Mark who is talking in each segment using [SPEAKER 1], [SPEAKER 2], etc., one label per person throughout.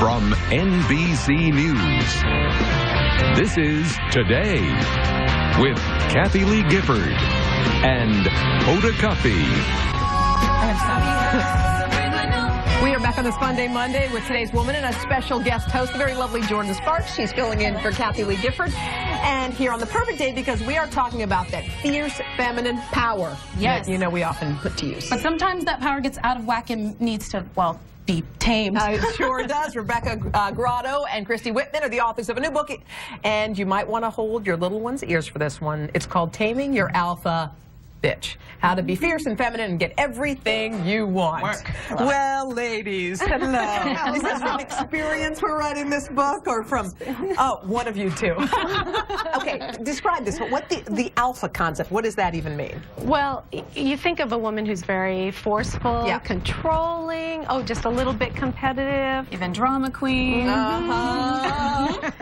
[SPEAKER 1] from NBC News. This is Today with Kathy Lee Gifford and Hoda Kuffi.
[SPEAKER 2] We are back on this Fun Day Monday with today's woman and a special guest host, the very lovely Jordin Sparks. She's filling in for Kathy Lee Gifford. And here on the perfect day, because we are talking about that fierce feminine power that, you know, we often put to use.
[SPEAKER 3] But sometimes that power gets out of whack and needs to, well, be tamed.
[SPEAKER 2] It sure does. Rebecca Grado and Christy Whitman are the authors of a new book, and you might want to hold your little one's ears for this one. It's called Taming Your Alpha Bitch. How to be fierce and feminine and get everything you want. Well, ladies, hello. Is this from experience for writing this book, or from, one of you two? Okay, describe this. What the alpha concept, what does that even mean?
[SPEAKER 4] Well, you think of a woman who's very forceful, controlling, just a little bit competitive.
[SPEAKER 3] Even drama queen.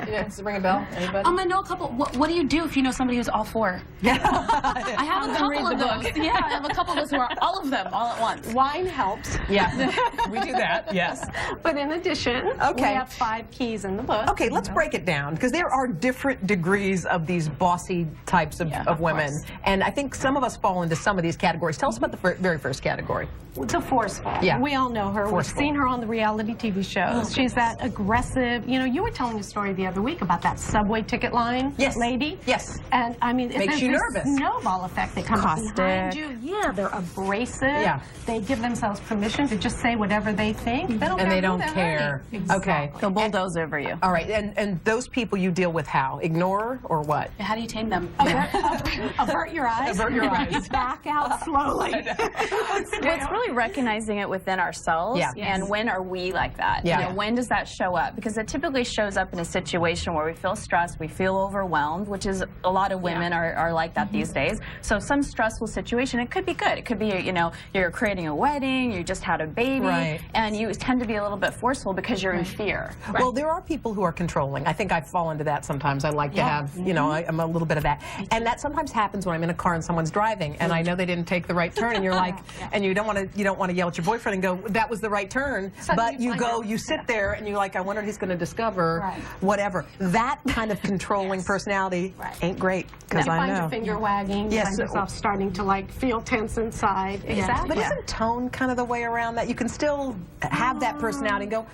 [SPEAKER 2] Does it ring a bell? Anybody?
[SPEAKER 3] I know a couple. What do you do if you know somebody who's all four? I have a couple of those. Yeah, I have a couple of those who are all of them all at once.
[SPEAKER 4] Wine helps.
[SPEAKER 2] Yeah, we do that, yes.
[SPEAKER 4] But in addition, we have 5 keys in the book.
[SPEAKER 2] Okay, let's break it down, because there are different degrees of these bossy types of women. And I think some of us fall into some of these categories. Tell us about the very first category.
[SPEAKER 4] The forceful.
[SPEAKER 2] Yeah.
[SPEAKER 4] We all know her.
[SPEAKER 2] Forceful.
[SPEAKER 4] We've seen her on the reality TV shows. She's that aggressive. You know, you were telling a story the other week about that subway ticket line lady.
[SPEAKER 2] Yes.
[SPEAKER 4] And I mean,
[SPEAKER 2] makes you nervous.
[SPEAKER 4] Snowball effect that comes behind you. Yeah, they're abrasive. Yeah. They give themselves permission to just say whatever they think. They don't
[SPEAKER 2] they don't care.
[SPEAKER 4] Exactly.
[SPEAKER 2] Okay.
[SPEAKER 3] They'll bulldoze over you.
[SPEAKER 2] All right. And those people you deal with how? Ignore or what?
[SPEAKER 3] How do you tame them?
[SPEAKER 4] Avert your eyes.
[SPEAKER 2] Avert your eyes.
[SPEAKER 4] Back out slowly.
[SPEAKER 5] Well, it's really recognizing it within ourselves, and when are we like that? You know, when does that show up? Because it typically shows up in a situation where we feel stressed, we feel overwhelmed, which is a lot of women are like that these days. So some stressful situation, it could be good. It could be, you know, you're creating a wedding, you just had a baby, and you tend to be a little bit forceful because you're in fear.
[SPEAKER 2] Well, there are people who are controlling. I think I fall into that sometimes. I like to have, you know, I'm a little bit of that. And that sometimes happens when I'm in a car and someone's driving, and I know they didn't take the right turn, and you're like, and you don't want to yell at your boyfriend and go, that was the right turn, but you sit there and you're like, I wonder if he's going to discover whatever. That kind of controlling personality ain't great, because I know.
[SPEAKER 4] You find your finger wagging, you find yourself starting to like feel tense inside.
[SPEAKER 2] Exactly. But isn't tone kind of the way around that? You can still have that personality and go,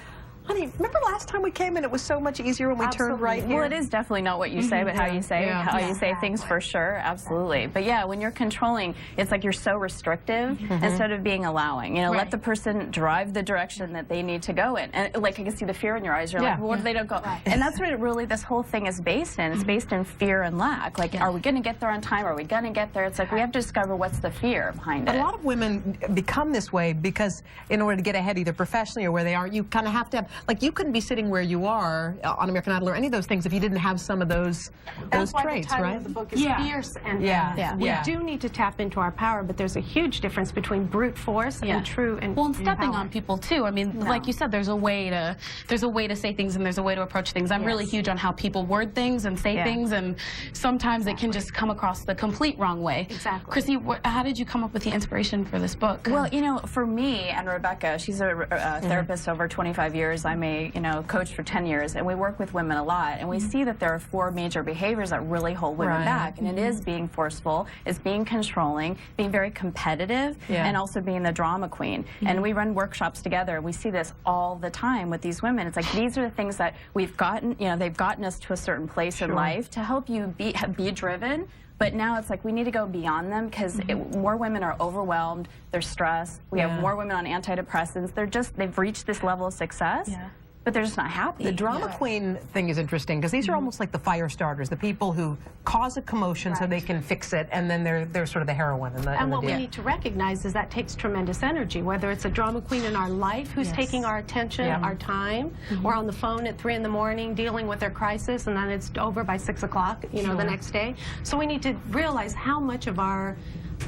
[SPEAKER 2] honey, remember last time we came and it was so much easier when we turned right here?
[SPEAKER 5] Well, it is definitely not what you say, but how you say you say things for sure. Absolutely. But yeah, when you're controlling, it's like you're so restrictive instead of being allowing. You know, let the person drive the direction that they need to go in. And like, I can see the fear in your eyes. You're like, well, what if they don't go? And that's what really this whole thing is based in. It's based in fear and lack. Like, are we going to get there on time? Are we going to get there? It's like we have to discover what's the fear behind it.
[SPEAKER 2] A lot of women become this way because in order to get ahead either professionally or where they are, you kind of have to have, like, you couldn't be sitting where you are on American Idol or any of those things if you didn't have some of those traits,
[SPEAKER 4] That's why the title of the book is Fierce and We do need to tap into our power, but there's a huge difference between brute force and true and
[SPEAKER 3] and stepping on people too. I mean, like you said, there's a way to say things and there's a way to approach things. I'm really huge on how people word things and say things, and sometimes it can just come across the complete wrong way.
[SPEAKER 4] Exactly.
[SPEAKER 3] Chrissy, how did you come up with the inspiration for this book?
[SPEAKER 5] Well, you know, for me and Rebecca, she's a therapist over 25 years. I'm a coach for 10 years, and we work with women a lot, and we see that there are 4 major behaviors that really hold women back, and it is being forceful, it's being controlling, being very competitive, and also being the drama queen. And we run workshops together, and we see this all the time with these women. It's like, these are the things that we've gotten, they've gotten us to a certain place in life to help you be driven. But now it's like we need to go beyond them, because more women are overwhelmed, they're stressed, we have more women on antidepressants, they've reached this level of success. But they're just not happy.
[SPEAKER 2] The drama queen thing is interesting, because these are almost like the fire starters, the people who cause a commotion so they can fix it, and then they're sort of the heroine in the
[SPEAKER 4] And what we need to recognize is that takes tremendous energy, whether it's a drama queen in our life who's taking our attention, our time, or on the phone at 3 in the morning dealing with their crisis, and then it's over by 6 o'clock, the next day. So we need to realize how much of our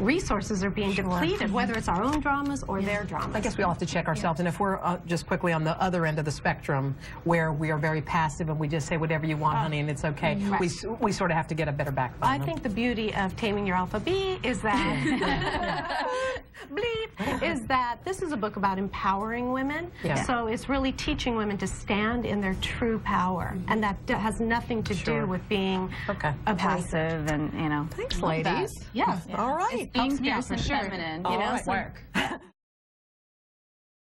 [SPEAKER 4] resources are being depleted, whether it's our own dramas or their dramas.
[SPEAKER 2] I guess we all have to check ourselves, and if we're just quickly on the other end of the spectrum, where we are very passive and we just say whatever you want, honey, and it's okay, we sort of have to get a better backbone.
[SPEAKER 4] I think the beauty of Taming Your Alpha B is that bleep, is that this is a book about empowering women.
[SPEAKER 2] Yeah.
[SPEAKER 4] So it's really teaching women to stand in their true power, and that has nothing to do with being
[SPEAKER 5] passive and, you know.
[SPEAKER 2] Thanks, ladies.
[SPEAKER 3] Yeah.
[SPEAKER 2] All right.
[SPEAKER 5] Being fierce and feminine, you know.
[SPEAKER 2] Work.